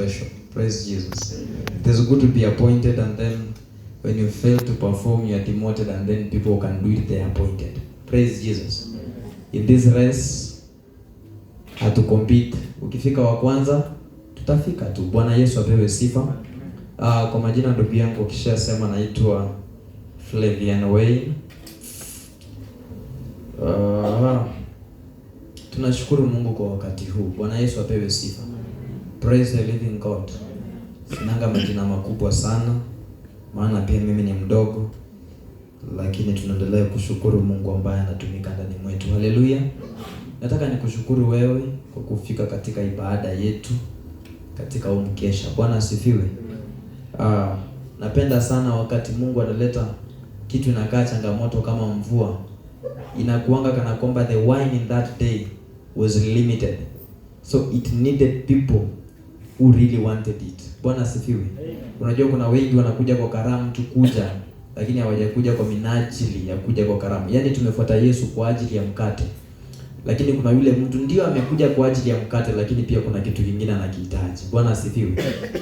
restoration. Praise Jesus. It is good to be appointed, and then when you fail to perform, you are demoted, and then people can do it, they are appointed. Praise Jesus. In this race, hatu compete. Ukifika wa kwanza, tutafika tu. Bwana Yesu apewe sifa. Kwa majina ndugu yangu kisha sema naitwa Flavian Wayne. Tunashukuru Mungu kwa wakati huu. Bwana Yesu apewe sifa. Praise the living God. Sinanga majina makubwa sana, maana pia mimi ni mdogo, lakini tunaendelea kushukuru Mungu ambaye anatumika ndani mwetu. Haleluya. Nataka nikushukuru wewe kwa kufika katika ibada yetu katika Mkesha. Bwana asifiwe. Napenda sana wakati Mungu analeta kitu inakaa changamoto kama mvua. Inakuanga kana kwamba the wine in that day was limited. So it needed people who really wanted it. Bwana asifiwe. Unajua kuna wengi wanakuja kwa karamu tu kuja, lakini hawajakuja kwa minajili ya kuja kwa karamu. Yaani tumefuata Yesu kwa ajili ya mkate. Lakini kuna yule mtu ndio amekuja kwa ajili ya mkate, lakini pia kuna kitu kingine anakihitaji. Bwana asifiwe.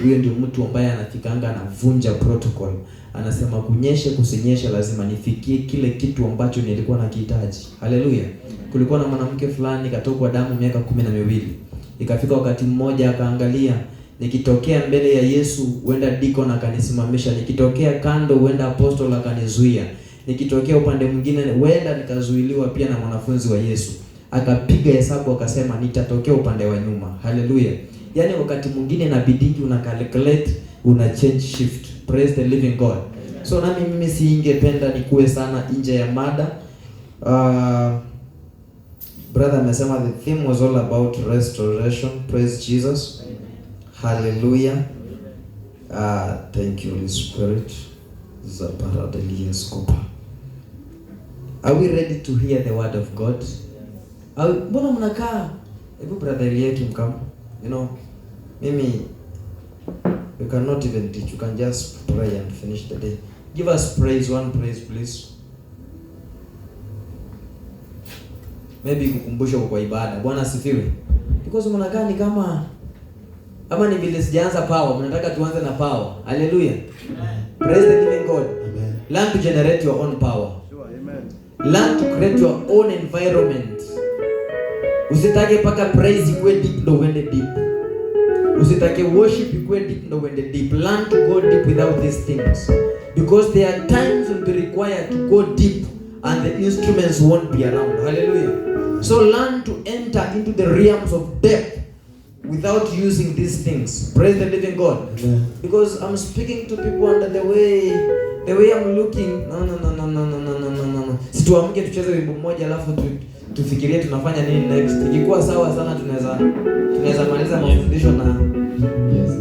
Huyo ndio mtu ambaye anafikanga anavunja protocol. Anasema kunyeshe kusinyeshe lazima nifikie kile kitu ambacho nilikuwa nakihitaji. Haleluya. Kulikuwa na mwanamke fulani katokwa damu miaka 12. Ikafika wakati mmoja akaangalia, nikitokea mbele ya Yesu huenda deacon akanisimamisha, nikitokea kando huenda apostle akanizuia, nikitokea upande mwingine huenda nikazuiliwa pia na mwanafunzi wa Yesu. Akapiga hesabu akasema nitatokea upande wa nyuma. Haleluya. Yaani wakati mwingine inabidingi una calculate, una change shift. Praise the living God. So mimi siingependa nikuwe sana nje ya mada. Brother amesema the theme was all about restoration. Praise Jesus. Hallelujah. Thank you Holy Spirit. Zaparadelias. Are we ready to hear the word of God? Mbona mnakaa? Hebu brother Eliakim come. You know, mimi you cannot even teach. You can just pray and finish the day. Give us praise, one praise please. Maybe kukumbusha kwa ibada. Bwana asifiwe. Because mnakaa ni kama ni vile sijaanza power, mnataka tuanze na power. Hallelujah. Praise the living God. Amen. Learn to generate your own power. Sure, amen. Learn to create your own environment. Usitake paka praise ikuwe deep ndo uende deep. Usitake worship ikuwe deep ndo uende deep. Learn to go deep without these things. Because there are times when we require to go deep and the instruments won't be around. Hallelujah. So learn to enter into the realms of depth without using these things. Praise the living God. Amen. Because I'm speaking to people under the way I'm looking. No. Situamke tucheze wimbo mmoja alafu tufikirie tunafanya nini next. Ikikuwa sawa sana tunaweza maliza mafundisho na yes.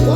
Wow.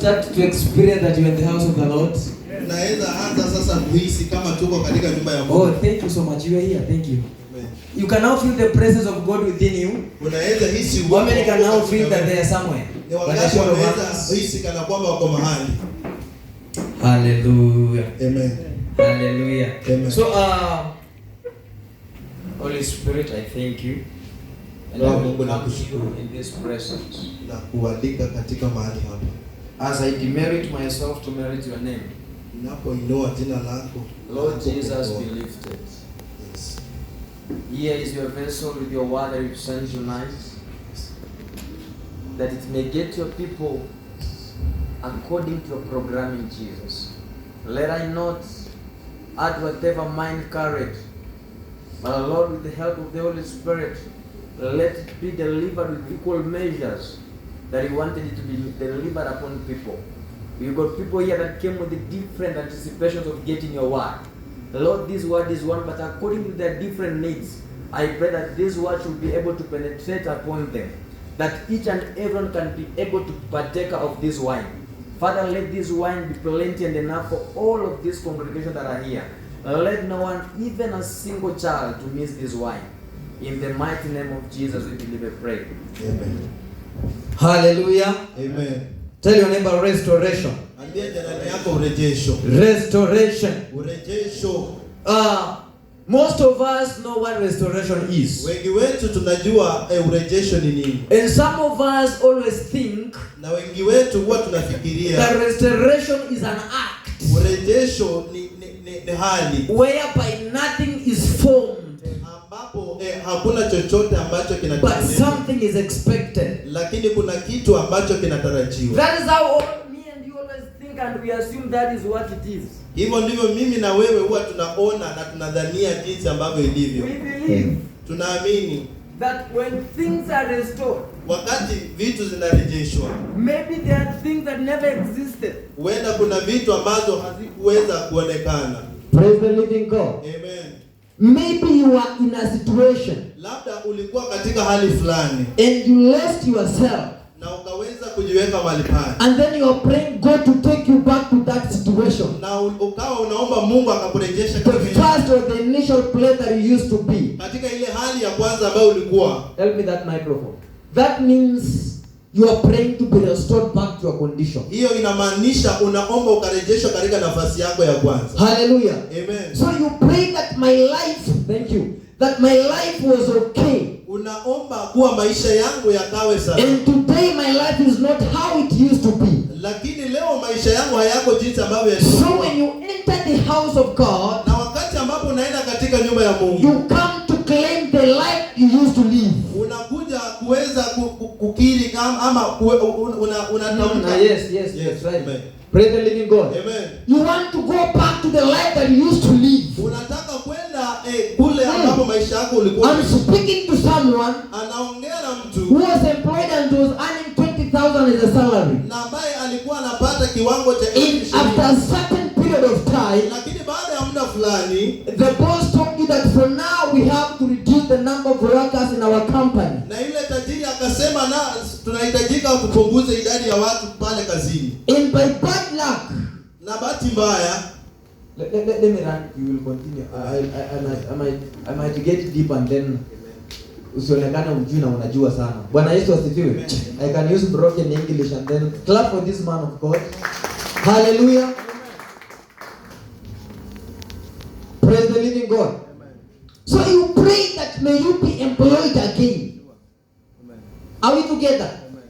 start to experience that you're in the house of the Lord? Unaweza anza sasa kuhisi kama tuko katika nyumba ya Mungu. Oh, thank you so much. You are here. Thank you. Amen. You can now feel the presence of God within you. Unaweza hisi How many can now feel that they are somewhere? Ni wakati unaweza hisi kana kwamba wako mahali. Hallelujah. Amen. Hallelujah. Amen. So, Holy Spirit, I thank you. And I will come to you in this presence. Na kualika katika mahali hapa. As I demerit myself to merit your name. Ninapoinua jina lako. Lord Jesus, be lifted. Yes. Here is your vessel with your word that you send tonight. That it may get your people according to your programming, Jesus. Let I not add whatever mind carried, but Lord, with the help of the Holy Spirit, let it be delivered with equal measures that you wanted it to be delivered upon people. We've got people here that came with the different anticipations of getting your word. Lord, this word is one, but according to their different needs, I pray that this word should be able to penetrate upon them, that each and everyone can be able to partake of this wine. Father, let this wine be plenty and enough for all of this congregation that are here. Let no one, even a single child, to miss this wine. In the mighty name of Jesus, we believe and pray. Amen. Hallelujah. Amen. Tell your neighbor, restoration. Ambia jirani yako urejesho. Restoration. Urejesho. Most of us know what restoration is. Wengi wetu tunajua urejesho ni nini. And some of us always think na wengi wetu huwa tunafikiria that restoration is an act. Urejesho ni hali whereby nothing is formed. Ambapo hakuna chochote ambacho kinatarajiwa. But something is expected. Lakini kuna kitu ambacho kinatarajiwa. That is how me and you always think, and we assume that is what it is. Hivyo ndivyo mimi na wewe huwa tunaona na tunadhania jinsi ambavyo ilivyo. We believe. Tunaamini that when things are restored, wakati vitu zinarejeshwa, maybe there are things that never existed. Huenda kuna vitu ambazo hazikuweza kuonekana. Praise the living God. Amen. Maybe you are in a situation, labda ulikuwa katika hali fulani, and you lost yourself, na ukaweza kujiweka mahali pale, and then you are praying God to take you back to that situation, na ukawa unaomba Mungu akakurejesha the first or the initial place that you used to be, katika ile hali ya kwanza ambayo ulikuwa. Help me that microphone. That means you are praying to be restored back to your condition. Hiyo inamaanisha unaomba ukarejeshwa katika nafasi yako ya kwanza. Hallelujah. Amen. So you pray that my life, thank you, that my life was okay. Unaomba kuwa maisha yangu yakawe sawa. And today my life is not how it used to be. Lakini leo maisha yangu hayako jinsi ambavyo yalikuwa. So when you enter the house of God, na wakati ambapo unaenda katika nyumba ya Mungu, you come to claim the life you used to live. Unakuja kuweza kukiri ama unatamka. Yes, right. Amen. Praise the living God. Amen. You want to go back to the life that you used to live. Unataka kwenda kule ambapo maisha yako ulikuwa. I'm speaking to someone, anaongea na mtu who was employed and was earning 20,000 as a salary. na ambaye alikuwa anapata kiwango cha after a certain period of time, lakini baada ya muda fulani, the boss told you that for now we have to reduce the number of workers in our company. Na yule tajiri akasema na tunahitajika kupunguza idadi ya watu pale kazini. And by bad luck, na bahati mbaya, let me run, you will continue. I might get deep and then usionekane ujui na unajua sana. Bwana Yesu asifiwe. I can use broken English and then clap for this man of God. Hallelujah. Praise the living God. Amen. So you pray that may you be employed again. Amen. Are we together? Amen.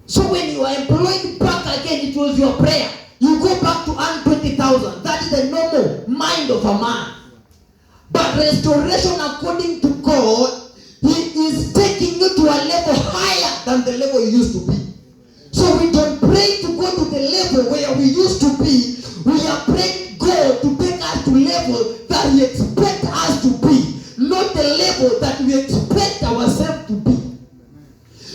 So when you are employed back again, it was your prayer. You go back to earn 20,000. That is the normal mind of a man. But restoration according to God, He is taking you to a level higher than the level you used to be. So we don't pray to go to the level where we used to be. We are praying God to take us to level that He expects us to be, not the level that we expect ourselves to be.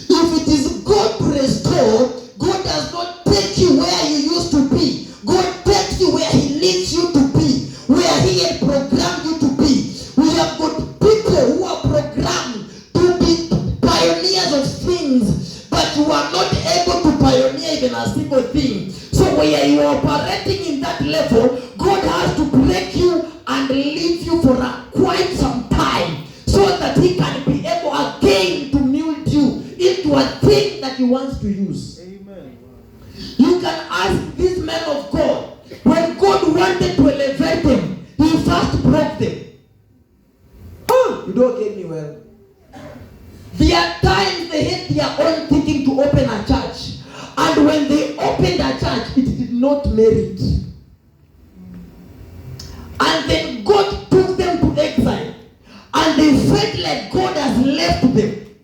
If it is God to restore, God does not take you where you used to be. God takes you where He needs you to be, where He had programmed you to be. We have got people who are programmed to be pioneers of things, but you are not able to pioneer even a single thing where you are operating in that level, God has to break you and leave you for quite some time so that he can be able again to mold you into a thing that he wants to use. Amen. You can ask this man of God, when God wanted to elevate them, he first broke them. Oh, you don't get me well. There are times they had their own thinking to open a church. And when they opened a church, it did not merit. And then God took them to exile. And they felt like God has left them.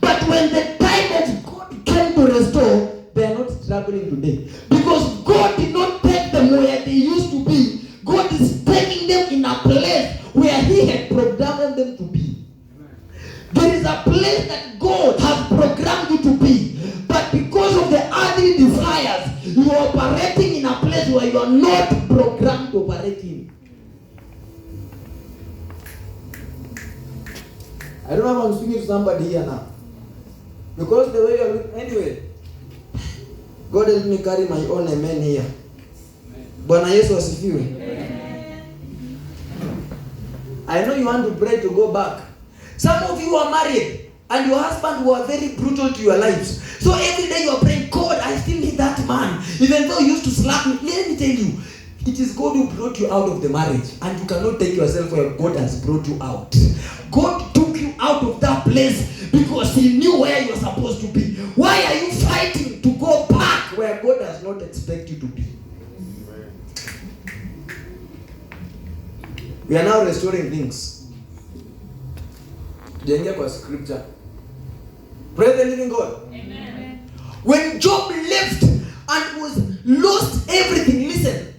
But when the time of God came to restore, they are not struggling today. Because God did not take them where they used to be. God is taking them in a place where he had programmed them to be. There is a place that God has programmed you to be. But because of the earthly desires, you are operating in a place where you are not programmed to operate in. I don't know if I'm speaking to somebody here now. Because the way you're looking, anyway, God help me carry my own amen here. Bwana Yesu asifiwe. I know you want to pray to go back. Some of you are married and your husband were very brutal to your lives. So every day you are praying, God, I still need that man. Even though you used to slap me. Let me tell you, it is God who brought you out of the marriage. And you cannot take yourself where God has brought you out. God took you out of that place because he knew where you are supposed to be. Why are you fighting to go back where God does not expect you to be? We are now restoring things. Jenga kwa scripture. Praise the living God. Amen. When Job left and was lost everything, listen.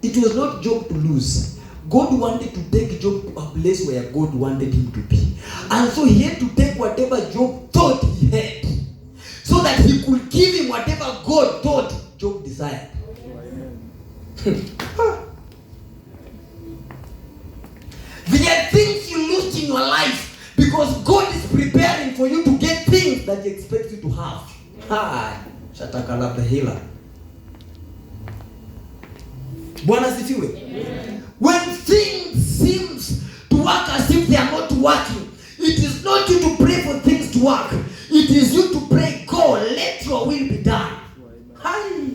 It was not Job to lose. God wanted to take Job to a place where God wanted him to be. And so he had to take whatever Job thought he had, so that he could give him whatever God thought Job desired. There are things you lose in your life because God is preparing for you to get things that he expects you to have. Shatakala the healer. Bwana sifiwe. When things seems to work as if they are not working, it is not you to pray for things to work. It is you to pray, God, let your will be done. Hi.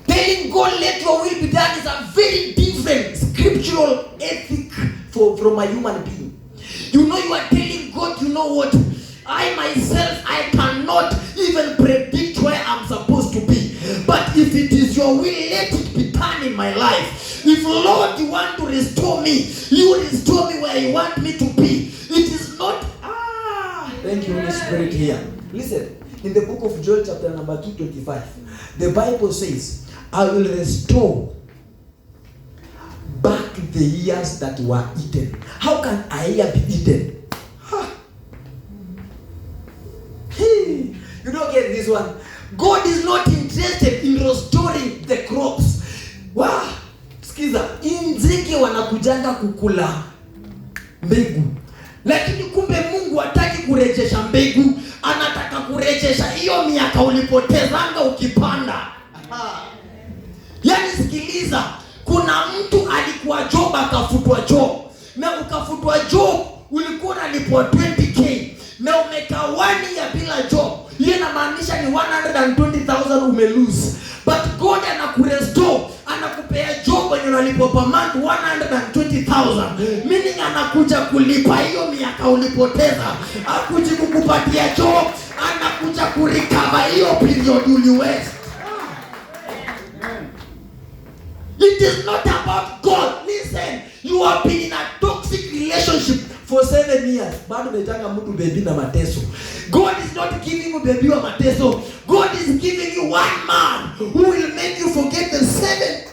Telling God, let your will be done is a very different scriptural ethic from a human being. You know, you are telling God, you know what? I myself, I cannot even predict where I'm supposed to be. But if it is your will, let it be done in my life. If Lord, you want to restore me, you restore me where you want me to be. It is not, thank you, Holy Spirit here. Listen, in the book of Joel chapter number 225, the Bible says, I will restore back the years that were eaten. How can a year be eaten? You don't get this one. God is not interested in restoring the crops. Wow. Skiza, inzige wanakujanga kukula mbegu. Lakini kumbe Mungu hataki kurejesha mbegu, anataka kurejesha hiyo miaka ulipotezanga ukipanda. Yaani sikiliza, kuna mtu alikuwa job akafutwa job. Na ukafutwa job ulikuwa unalipwa 20k. Na umekaa 1 year bila job. Hiyo inamaanisha ni 120,000 umelose. But God anakurestore, anakupea job yenye unalipwa per month 120,000. Meaning anakuja kulipa hiyo miaka ulipoteza. Hakuji kukupatia job, anakuja kurecover hiyo period uliwaste. It is not about God. Listen, you have been in a toxic relationship for 7 years. Bado umetanga mtu baby na mateso. God is not giving you baby wa mateso. God is giving you one man who will make you forget the 7.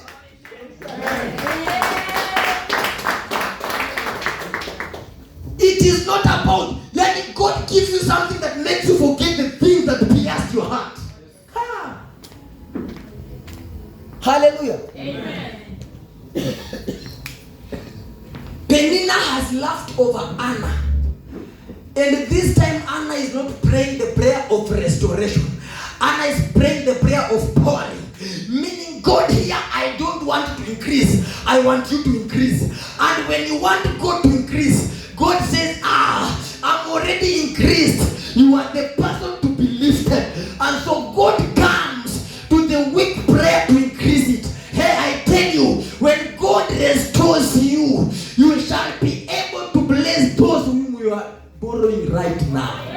It is not about, let God give you something that makes you forget the things that pierce your heart. Hallelujah. Amen. Penina has laughed over Anna. And this time Anna is not praying the prayer of restoration. And I prayed the prayer of pouring. Meaning, God here, I don't want to increase. I want you to increase. And when you want God to increase, God says, I'm already increased. You are the person to be lifted. And so God comes to the weak prayer to increase it. Hey, I tell you, when God restores you, you shall be able to bless those whom you are borrowing right now.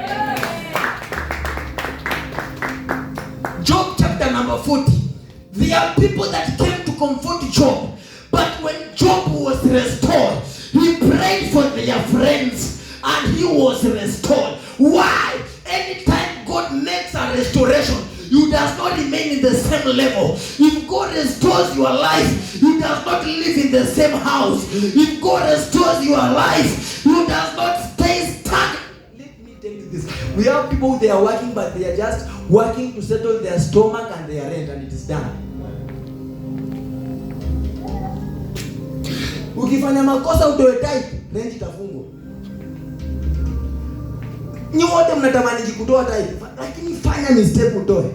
Job chapter number 40. There are people that came to comfort Job. But when Job was restored, he prayed for their friends and he was restored. Why? Anytime God makes a restoration, you does not remain in the same level. If God restores your life, you does not live in the same house. If God restores your life, you does not stay stuck. Let me tell you this. We have people, they are working, but they are just working to settle their stomach and their rent, and it is done. Ukifanya makosa utoe tithe, rent itafungwa. Ni wote mnatamani kutoa tithe, lakini fanya mistake utoe.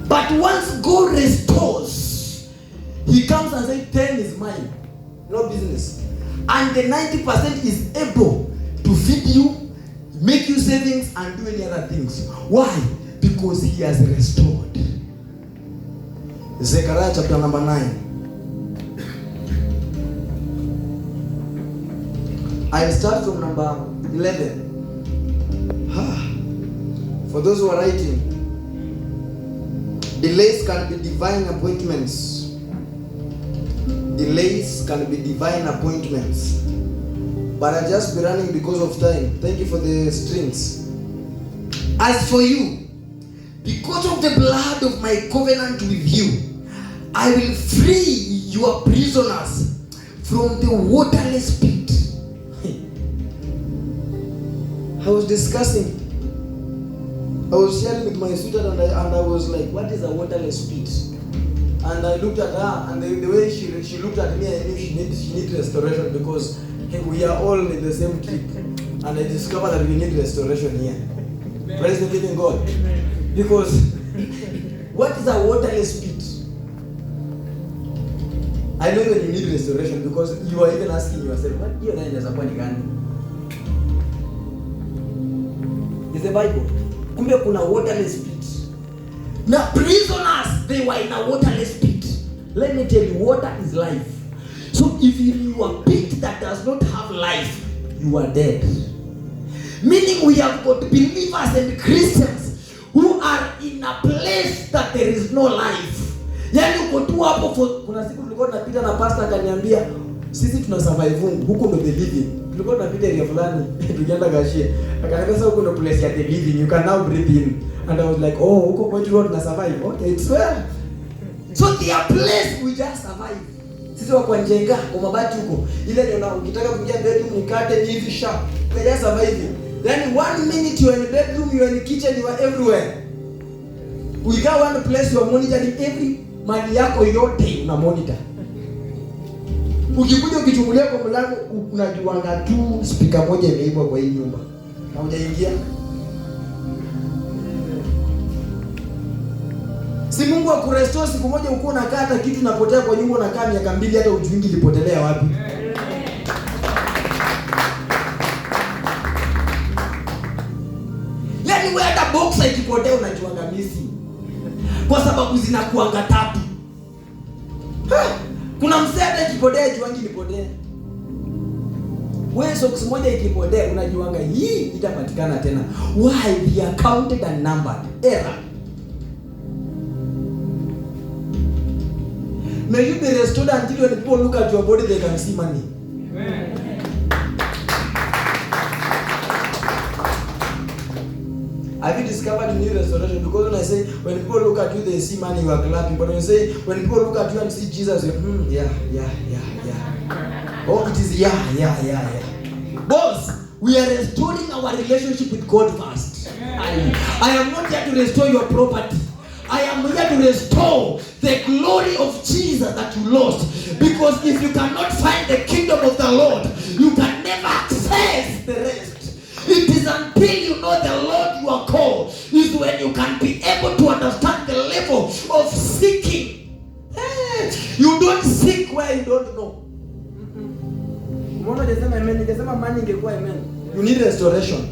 But once God restores, he comes and says 10 is mine. No business. And the 90% is able to feed you, make you savings, and do any other things. Why? Because he has restored. Zechariah chapter number 9. I will start from number 11. For those who are writing, delays can be divine appointments. Delays can be divine appointments. But I just be running because of time. Thank you for the strings. As for you, because of the blood of my covenant with you, I will free your prisoners from the waterless pit. I was discussing. I was sharing with my sweetheart, and I was like, what is a waterless pit? And I looked at her, and the way she looked at me, I knew she needs restoration, because we are all in the same trip. And I discovered that we need restoration here. Praise the living God. Because what is a waterless pit? I know that you need restoration, because you are even asking yourself, what do you know? Is the Bible. Kumbe kuna waterless pit. Now prisoners, they were in a waterless pit. Let me tell you, water is life. So if you are a pit that does not have life, you are dead. Meaning we have got believers and Christians who are in a place that there is no life. Yani uko tu hapo for, kuna siku tulikuwa tunapita na pastor akaniambia sisi tuna survive huko ndo the living. Tulikuwa tunapita area fulani tukienda Gashia. Akaniambia sasa huko ndo place ya the living, you can now breathe in. And I was like, oh, huko kwetu road na survive. Okay, it's well. So the place we just survive. Sisi wako njenga kwa mabati huko. Ile ndio ukitaka kuingia bedroom nikate hivi sharp. We just survive. Then 1 minute you are in bedroom, you are in kitchen, you are everywhere. We got one place you are monitoring every mali yako yote una monitor. Ukikuja ukichungulia kwa mlango unajuanga tu speaker moja imeibwa kwa hii nyumba. Na hujaingia. Si Mungu akurestore siku moja uko unakaa hata kitu inapotea kwa nyumba unakaa miaka 2 hata ujui ilipotelea wapi. Yaani wewe hata boxer ikipotea unajuanga missing. Kwa sababu zinakuanga 3. Kuna msee hata ikipotea juangi ilipotea. Wewe socks moja ikipotea unajuanga hii itapatikana tena. Why? They are counted and numbered. Error. May you be restored until when people look at your body they can see money. Have you discovered new restoration? Because when I say, when people look at you, they see money, you are clapping. But when you say, when people look at you and see Jesus, you yeah. Oh, it is yeah. Boss, we are restoring our relationship with God first. I am not here to restore your property. I am here to restore the glory of Jesus that you lost. Because if you cannot find the kingdom of the Lord, you can never access the rest. It is until you know the Lord, you are you can be able to understand the level of seeking. You don't seek where you don't know. Umeona jesema amen, ningesema mani ingekuwa amen. You need restoration.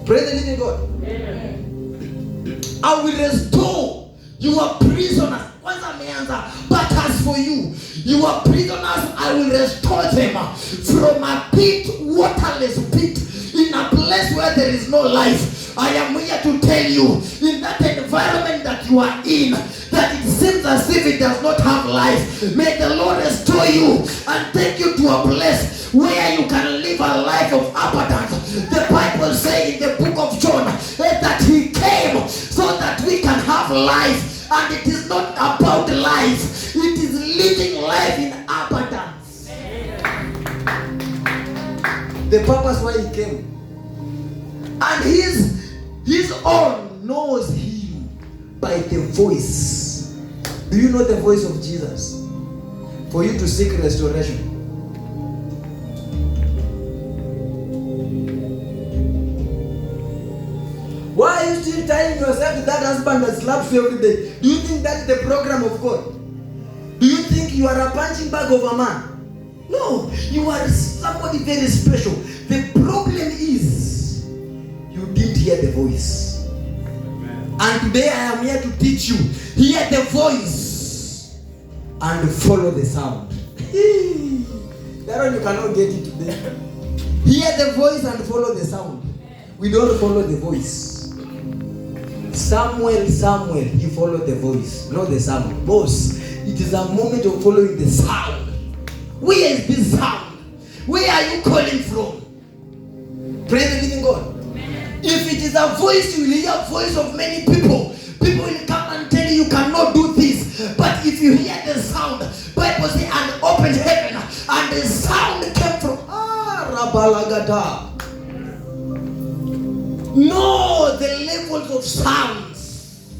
Praise the living God. I will restore your prisoners. Kwanza ameanza, but as for you, your prisoners, I will restore them from a pit, waterless pit, in a place where there is no life. I am here to tell you, in that environment that you are in, that it seems as if it does not have life, may the Lord restore you and take you to a place where you can live a life of abundance. The Bible says in the book of John that he came so that we can have life, and it is not about life, it is living life in abundance. The purpose why he came. And his own knows him by the voice. Do you know the voice of Jesus? For you to seek restoration. Why are you still tying yourself to that husband that slaps you every day? Do you think that's the program of God? Do you think you are a punching bag of a man? No, you are somebody very special. The problem is you didn't hear the voice. And today I am here to teach you. Hear the voice and follow the sound. That one you cannot get it today. Hear the voice and follow the sound. We don't follow the voice. Samuel, you follow the voice, not the sound. Boss, it is a moment of following the sound. Where is this sound? Where are you calling from? Praise the living God. If it is a voice, you will hear a voice of many people. People will come and tell you cannot do this. But if you hear the sound, Bible says, and opened heaven, and the sound came from Rabalagada. Know the levels of sounds,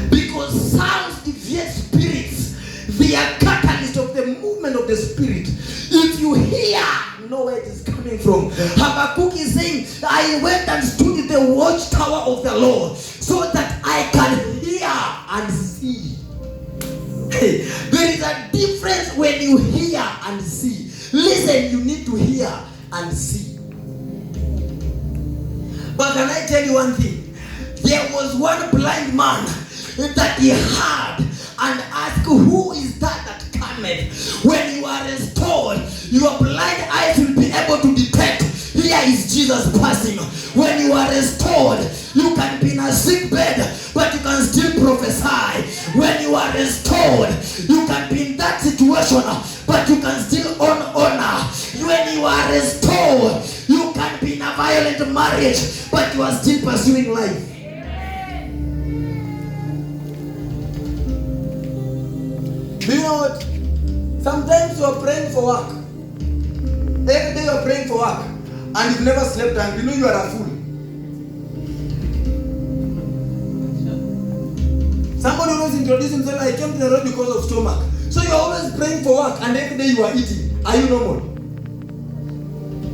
because sounds deviate spirits. They are catalyst of the movement of the spirit. If you hear, know where it is coming from. Habakkuk is saying, I went and stood in the watchtower of the Lord so that I can hear and see. There is a difference when you hear and see. Listen, you need to hear and see. But can I tell you one thing? There was one blind man that he heard and asked, who is that cometh? When you are restored, your blind eyes will be able to detect, here is Jesus passing. When you are restored, you can be in a sick bed, but you can still prophesy. When you are restored, you can be in that situation, but you can still honor. When you are restored, you can be in a violent marriage, but you are still pursuing life. Do you know what? Sometimes you are praying for work. Every day you are praying for work, and you've never slept, and you know you are a fool. Somebody always introduce himself, I came to the road because of stomach. So you are always praying for work, and every day you are eating. Are you normal?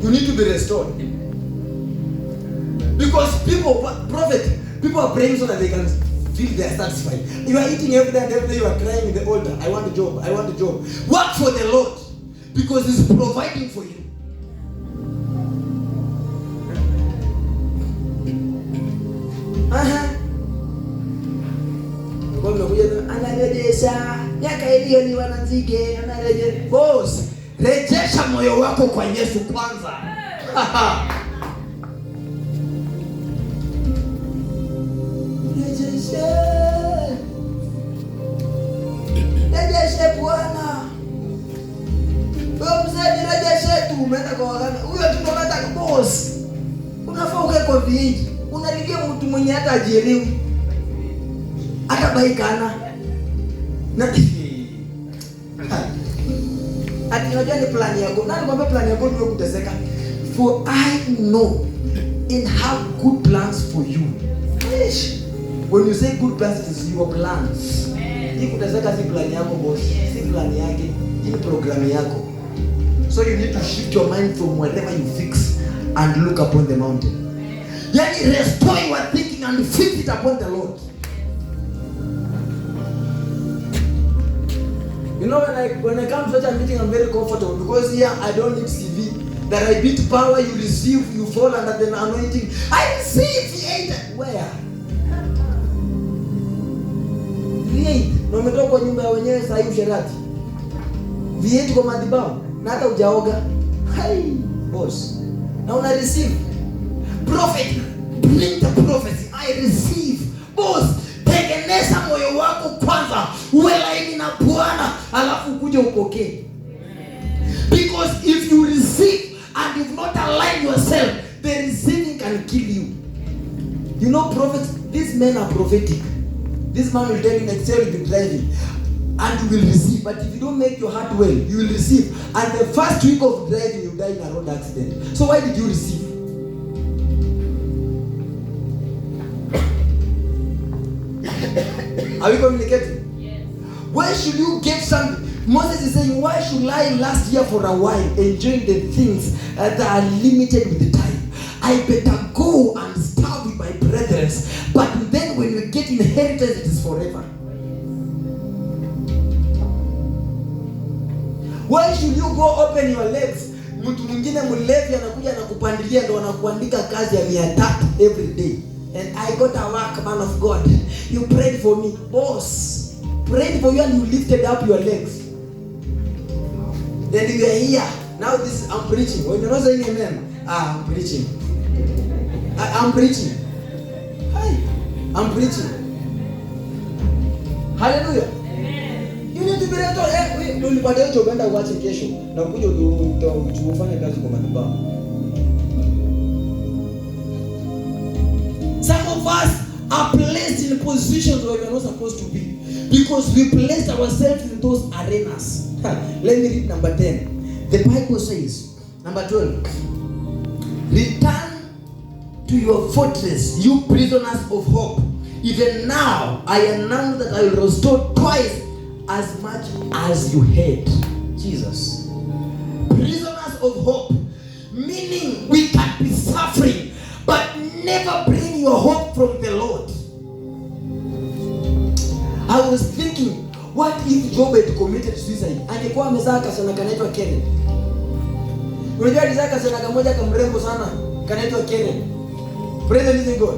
You need to be restored. Because people are praying so that they can feel they are satisfied. You are eating every day, and every day you are crying in the altar. I want a job. I want a job. Work for the Lord, because He's providing for you. Boss, rejesha moyo wako kwa Yesu kwanza. Rejeshe Bwana. Wewe mzee, rejeshe tu, umeenda kwa waganga. Huyo tunataka boss. Unafaa ukae kwa vingi. Unalilia mtu mwenye hata ajielewi. Hata baikana. Na ati unajua ni plan yako. Nani kwambia plan yako ndio kuteseka? For I know and have good plans for you. When you say good plans, it is your plans. Hii kuteseka si plan yako boss. Si plan yake. Hii program yako. So you need to shift your mind from wherever you fix and look upon the mountain. Yani restore your thinking and fix it upon the Lord. You know, when I come to such a meeting, I'm very comfortable because here I don't need CV. That I beat power, you receive, you fall under the anointing. I receive the where? Na umetoka kwa nyumba ya wenyewe sasa hivi sherati. V8 kwa madhabahu na hata hujaoga. Hai, boss. Na una receive. Prophet, bring the prophecy. I receive. Boss, tengeneza moyo wako kwanza. Uwe laini na Bwana, alafu kuja upokee. Because if you receive and you've not aligned yourself, the receiving can kill you. You know, prophets, these men are prophetic. This man will tell you next year you'll be driving and you will receive. But if you don't make your heart well, you will receive. And the first week of driving, you die in a road accident. So why did you receive? Are we communicating? Yes. Why should you get something? Moses is saying, why should I last here for a while enjoying the things that are limited with the time? I better go and starve with my brethren. But then when we get inheritance, it is forever. Why should you go open your legs? Mtu mwingine mlevi anakuja na kupandilia ndo anakuandika kazi ya 300 every day. And I got a work, man of God. You prayed for me. Boss, prayed for you and you lifted up your legs. Then you are here. Now this, I'm preaching. When you're not saying amen, I'm preaching. I'm preaching. Hi, I'm preaching. Hallelujah. You need to be ready. Ndio nipate hicho kwenda uache kesho na ukuje ufanye kazi kwa madhabahu. Some of us are placed in positions where we are not supposed to be because we placed ourselves in those arenas. Let me read number 10. The Bible says, number 12, return to your fortress, you prisoners of hope. Even now, I announce that I will restore twice as much as you had. Jesus. Prisoners of hope. Meaning we can be suffering, but never bring your hope from the Lord. I was thinking, what if Job had committed suicide? Angekuwa amezaa kasichana kanaitwa Karen. Unajua alizaa kasichana kamoja kamrembo sana kanaitwa Karen. Praise the living God.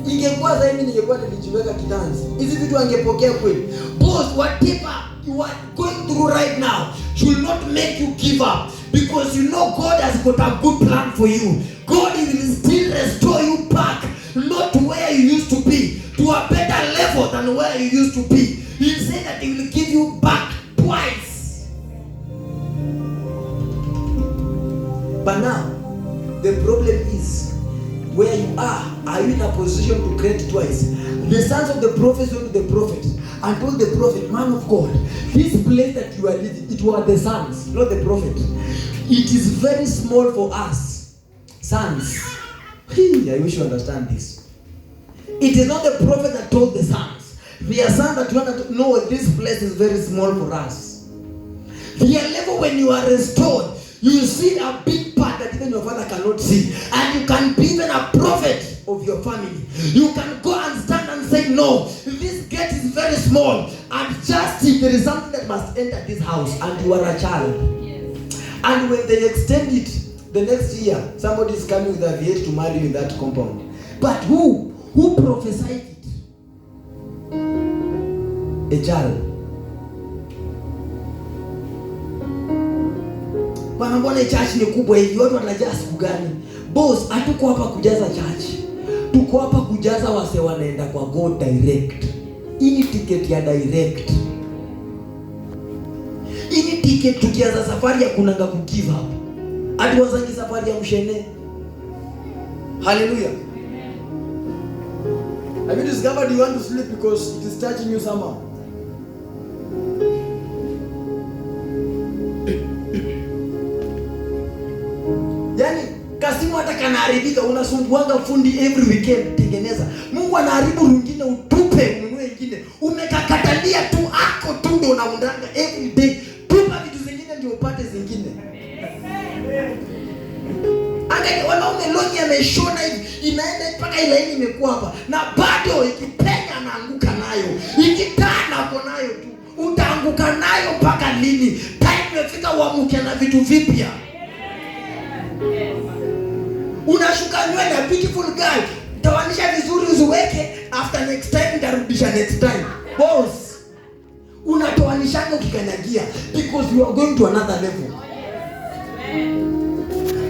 Ingekuwa zaidi ningekuwa nilijiweka kitanzi. Hizi vitu angepokea kweli. Boss, whatever you are going through right now should not make you give up. Because you know God has got a good plan for you. God will still restore you back. Not to where you used to be. To a better level than where you used to be. He said that he will give you back twice. But now, the problem is, where you are you in a position to create twice? The sons of the prophets went to the prophet and told the prophet, man of God, this place that you are living, it were the sons, not the prophet. It is very small for us. Sons. I wish you understand this. It is not the prophet that told the sons. They are sons that want to know this place is very small for us. The level when you are restored, you see a big part that even your father cannot see. And you can be even a prophet of your family. You can go and stand and say, no, this gate is very small. And just if there is something that must enter this house and you are a child. And when they extend it, the next year, somebody is coming with a V8 to marry you in that compound. But who prophesied it? A child. Bwana, mbona church ni kubwa hivi? Watu wanajaa siku gani? Boss, hatuko hapa kujaza church. Tuko hapa kujaza wase wanaenda kwa God direct. Ini ticket ya direct. Ini ticket tukianza safari ya kunanga kugive up. Hadi wazangi safari ya mshene. Hallelujah. Have you discovered you want to sleep because it is touching you somehow? Yani kasimu hata kanaharibika, unasumbuanga fundi every weekend tengeneza. Mungu anaharibu rungine utupe ununue ingine. Umekakatalia tu ako tu ndo unaundanga every day. Tupa vitu zingine ndio upate zingine. wanaume longi ameshona hivi, inaenda mpaka ile laini imekuwa hapa, na bado ikipenya anaanguka nayo, ikitana hapo nayo tu. Utaanguka nayo mpaka lini? Time imefika uamuke na vitu vipya. Unashuka nywele ya beautiful girl, tawanisha vizuri uziweke, after next time nitarudisha next time. Boss, unatoanishanga ukikanyagia because you are going to another level.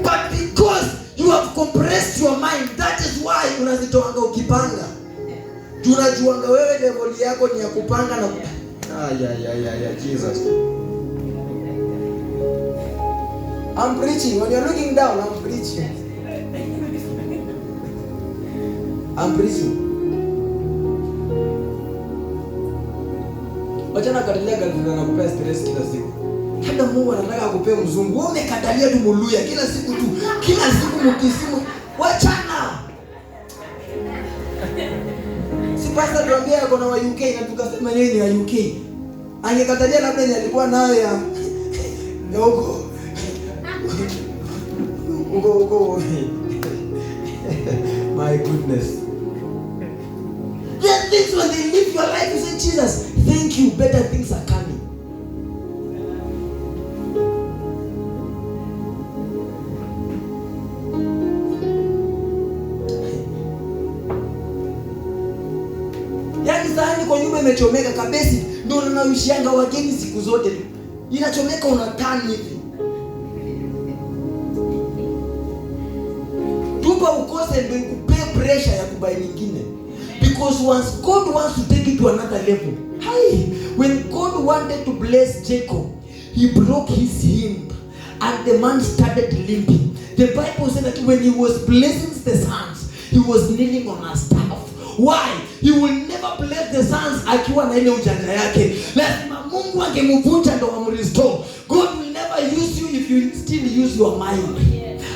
But because you have compressed your mind, that is why unazitoanga ukipanga. Tunajuanga wewe level yako ni ya kupanga na Jesus. I'm preaching. When you're looking down, I'm preaching. I'm preaching. Wachana kadalia galvina na kupea stress kila siku. Hata Mungu anataka akupee mzungu. Wewe umekadalia tu muluya kila siku tu. Kila siku mkisimu. Wachana. Si pastor tuambia yako na wa UK na tukasema yeye ni wa UK. Angekatalia labda ni alikuwa nayo ya huko. Huko. My goodness. There are things when they live your life, you say, Jesus, thank you, better things are coming. Yaani sahani kwa nyumba imechomeka kabisa, ndio unawishianga wageni siku zote tu. Inachomeka unatani hivi. Tupa ukose ndio ikupee pressure ya kubai nyingine. Because once God wants to take it to another level. When God wanted to bless Jacob, he broke his hip and the man started limping. The Bible said that when he was blessing the sons, he was kneeling on a staff. Why? He will never bless the sons akiwa na ile ujanja yake. Lazima Mungu angemvunja ndo amrestore. God will never use you if you still use your mind.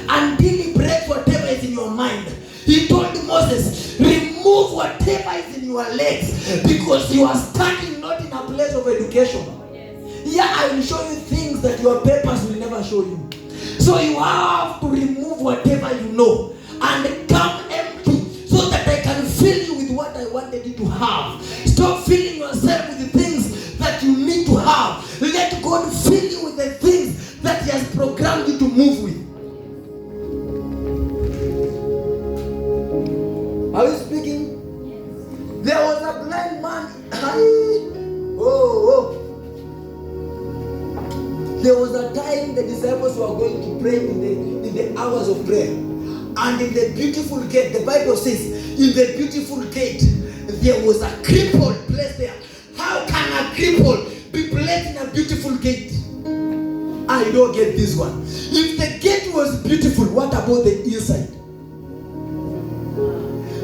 Until he breaks whatever is in your mind. He told Moses, remove whatever is in your legs because you are standing not in a place of education. Yeah, I will show you things that your papers will never show you. So you have to remove whatever you know and come empty so that I can fill you with what I wanted you to have. Stop filling yourself with the things that you need to have. Let God fill you with the things that he has programmed you to move with. Are you speaking? Yes. There was a blind man. There was a time the disciples were going to pray in the hours of prayer. And in the beautiful gate, the Bible says, in the beautiful gate, there was a cripple placed there. How can a cripple be placed in a beautiful gate? I don't get this one. If the gate was beautiful, what about the inside?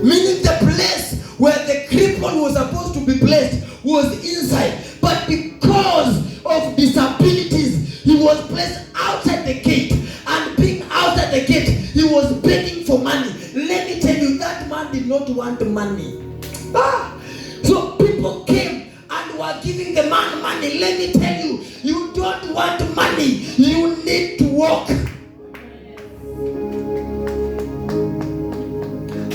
Meaning the place where the cripple was supposed to be placed was inside. But because of disabilities, he was placed outside the gate. And being outside the gate, he was begging for money. Let me tell you, that man did not want money. So people came and were giving the man money. Let me tell you, you don't want money. You need to walk.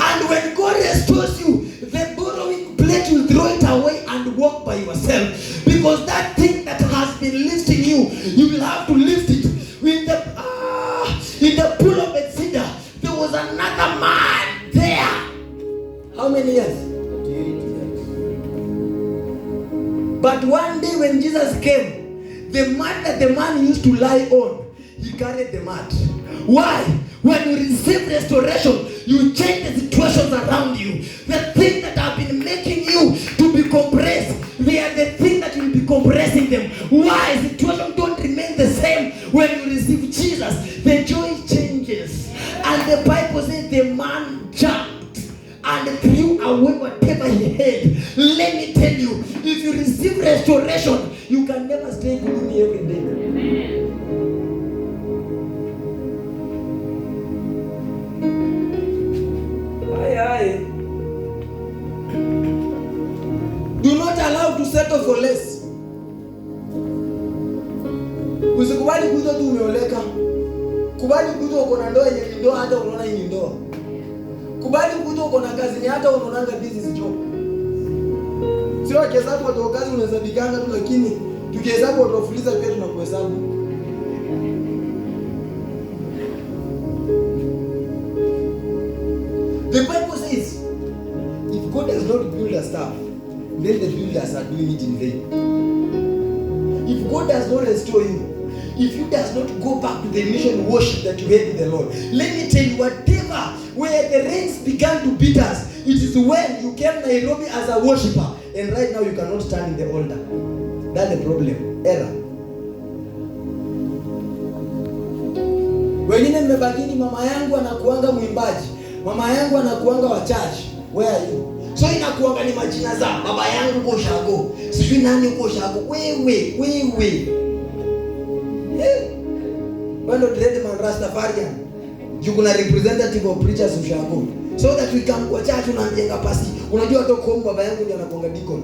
And when God restores you, the borrowing plate will throw it away and walk by yourself. Because that thing that has been lifting you, you will have to lift it. In the pool of Bethesda, there was another man there. How many years? 38 years. But one day when Jesus came, the mat that the man used to lie on, he carried the mat. Why? When you receive restoration, you change the situations around you. The things that have been making you to be compressed, they are the things that will be compressing them. Why? Situations don't remain the same when you receive Jesus. The joy changes. And the Bible says the man jumped and threw away whatever he had. Let me tell you, if you receive restoration, you can never stay gloomy every day. Amen. Do not allow to settle for less. Usikubali kuitwa tu umeoleka. Kubali kuto uko na ndoa yenye ndoa hata unaona hii ndoa. Kubali kuto uko na kazi ni hata unaonanga this is job. Sio kihesabu watu kazi unaweza biganga tu, lakini tukihesabu watu wafuliza pia tunakuhesabu. The Bible says, if God does not build a staff, then the builders are doing it in vain. If God does not restore you, if you does not go back to the mission worship that you had with the Lord, let me tell you, whatever, where the rains began to beat us, it is when you came Nairobi as a worshiper, and right now you cannot stand in the altar. That's the problem. Error. Wengine mmebakini, mama yangu anakuanga mwimbaji, mama yangu anakuanga wa church. Where are you? So inakuanga ni majina za baba yangu uko Shago, sijui nani uko Shago. Wewe When dread man Rastafarian, you kuna representative of preachers of Shago, so that we can kwa church unajenga pasi. Unajua hata kwa baba yangu ndiye anakuanga deacon.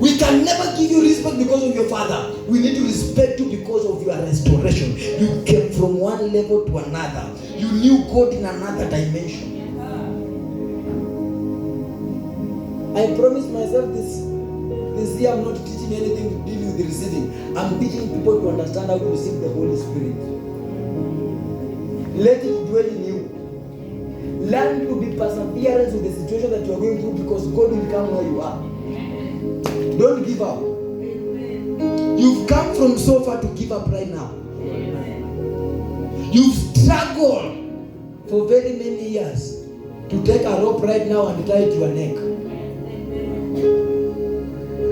We can never give you respect because of your father. We need to respect you because of your restoration. You came from one level to another. You knew God in another dimension. I promised myself this year I'm not teaching anything to deal with the receiving. I'm teaching people to understand how to receive the Holy Spirit. Let it dwell in you. Learn to be perseverance with the situation that you are going through, because God will come where you are. Don't give up. You've come from so far to give up right now. You've struggled for very many years to take a rope right now and tie it to your neck.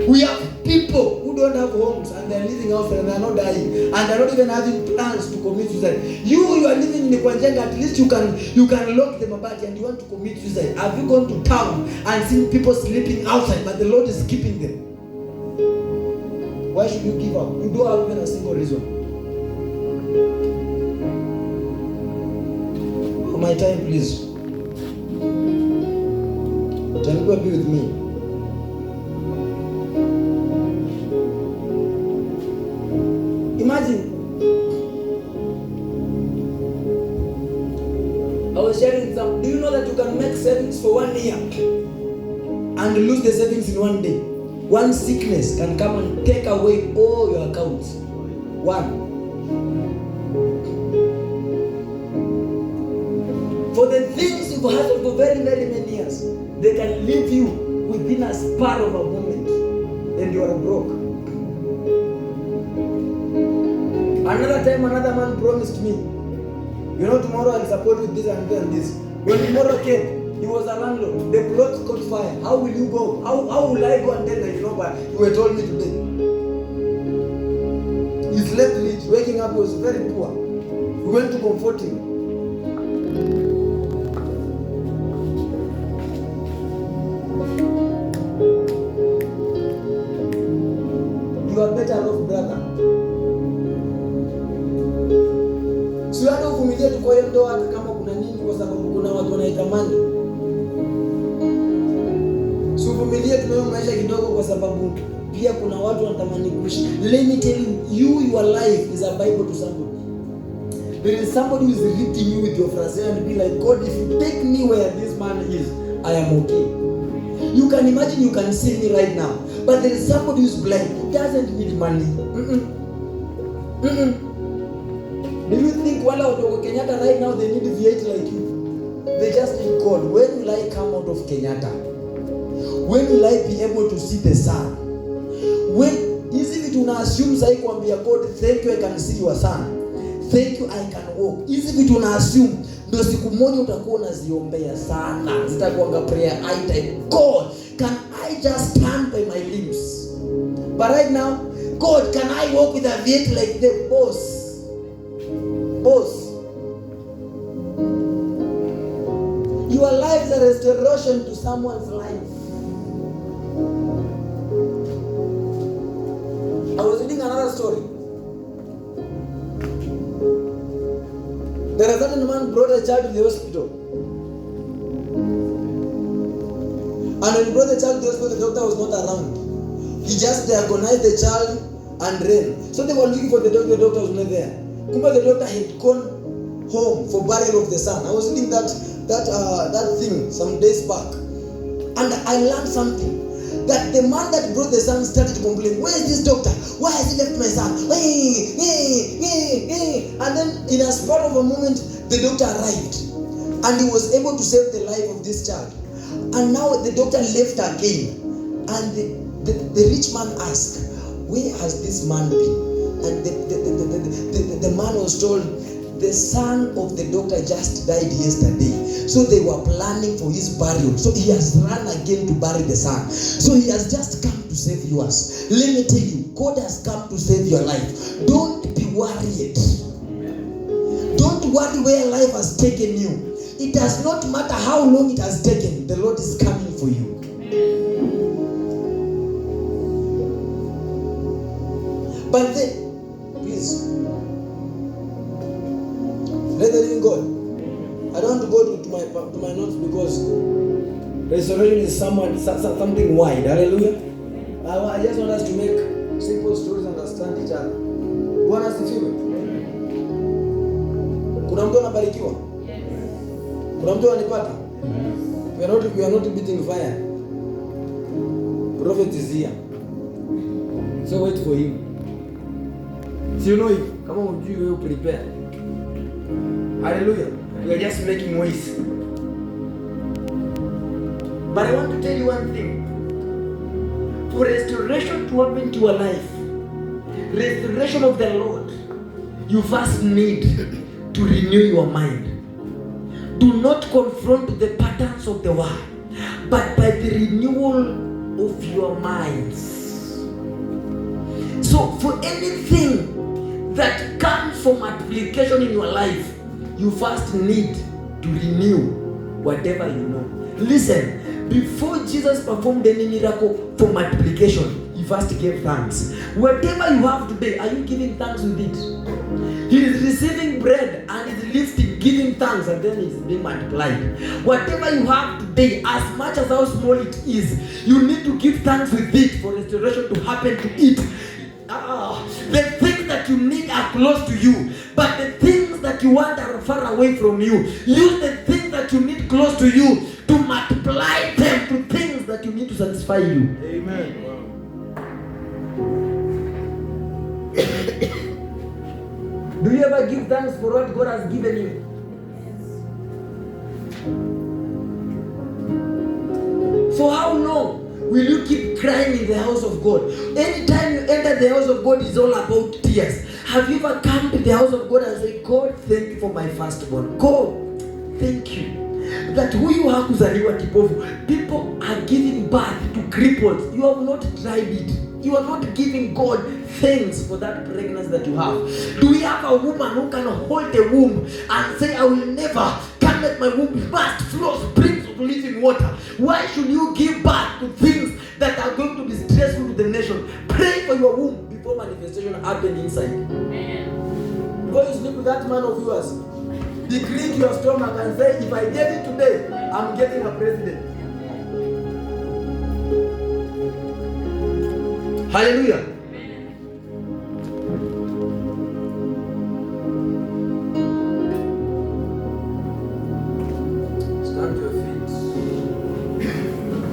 We have people who don't have homes and they're living outside and they're not dying and they're not even having plans to commit suicide. You are living in Kwanjenga, at least you can lock them about and you want to commit suicide. Have you gone to town and seen people sleeping outside, but the Lord is keeping them? Why should you give up? You don't have even a single reason. For my time, please. Can you be with me? Imagine, I was sharing some. Do you know that you can make savings for 1 year and lose the savings in 1 day? One sickness can come and take away all your accounts. One. For the things you've hustled for very, very many years, they can leave you within a span of a moment, and you are broke. Another time, another man promised me, tomorrow I'll support you this and this. When tomorrow came, he was a landlord. The plot caught fire. How will you go? How will I go and tell that but you were told me today? He slept late. Waking up was very poor. We went to comfort him. You are better off, brother. Si hata uvumilie tu kwa hiyo ndoa hata kama kuna nini, kwa sababu kuna watu wanaitamani. Si uvumilie tu maisha kidogo kwa sababu pia kuna watu wanatamani kuishi. Let me tell you, your life is a Bible to somebody. There is somebody who is reading you with your phrase and be like, God, if you take me where this man is, I am okay. You can imagine, you can see me right now, but there is somebody who is blind, who doesn't need money. Do you think wala watu Kenyatta right now they need V8 like you? They just need God. When will I come out of Kenyatta? When will I be able to see the sun? When easy vitu una assume sai kuambia God, thank you I can see your sun. Thank you I can walk. Easy vitu una assume ndio siku moja utakuwa unaziombea sana. Zitakuanga prayer I type, God, can I just stand by my limbs? But right now, God, can I walk with a V8 like the boss? Your life is a restoration to someone's life. I was reading another story. There is a certain man brought a child to the hospital. And when he brought the child to the hospital, the doctor was not around. He just diagonized the child and ran. So they were looking for the doctor was not there. Kumba the doctor had gone home for burial of the son. I was reading that thing some days back, and I learned something. That the man that brought the son started to complain, where is this doctor? Why has he left my son? And then in a spur of a moment, the doctor arrived. And he was able to save the life of this child. And now the doctor left again. And the rich man asked, where has this man been? And the man was told, the son of the doctor just died yesterday. So they were planning for his burial. So he has run again to bury the son. So he has just come to save yours. Let me tell you, God has come to save your life. Don't be worried. Don't worry where life has taken you. It does not matter how long it has taken. The Lord is coming for you. But then, please, let the living God. I don't want to go to my notes because restoration is something wide. Hallelujah. I just want us to make simple stories understand each other. Bwana asifiwe. Kuna mtu anabarikiwa? Kuna mtu anipata? We are not beating fire. Prophet is here. So wait for him. So you know it. Come on, you will prepare. Hallelujah. We are just making ways. But I want to tell you one thing. For restoration to happen to your life, restoration of the Lord, you first need to renew your mind. Do not confront the patterns of the world, but by the renewal of your minds. So for anything that comes from application in your life, you first need to renew whatever you know. Listen, before Jesus performed any miracle for multiplication, he first gave thanks. Whatever you have today, are you giving thanks with it? He is receiving bread and is lifting, giving thanks, and then it is being multiplied. Whatever you have today, as much as how small it is, you need to give thanks with it for restoration to happen to it. The things that you need are close to you, but the things that you want are far away from you. Use the things that you need close to you to multiply them to things that you need to satisfy you. Amen. Do you ever give thanks for what God has given you? For how long will you keep crying in the house of God? Anytime you enter the house of God, it's all about tears. Have you ever come to the house of God and say, God, thank you for my firstborn. God, thank you. That huyu hakuzaliwa kipofu. People are giving birth to cripples. You have not tried it. You are not giving God thanks for that pregnancy that you have. Do we have a woman who can hold a womb and say, I will never come let my womb burst, flow springs of living water? Why should you give birth to things that are going to be stressful to the nation? Pray for your womb before manifestation happen inside. Amen. Go and sleep with that man of yours. Decree to your stomach and say, if I get it today, I'm getting a president. Hallelujah. Stand to your feet.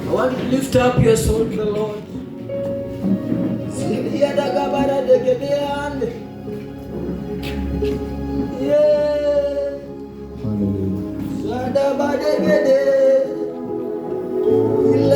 I want to lift up your soul to the Lord. Yeah. Hallelujah.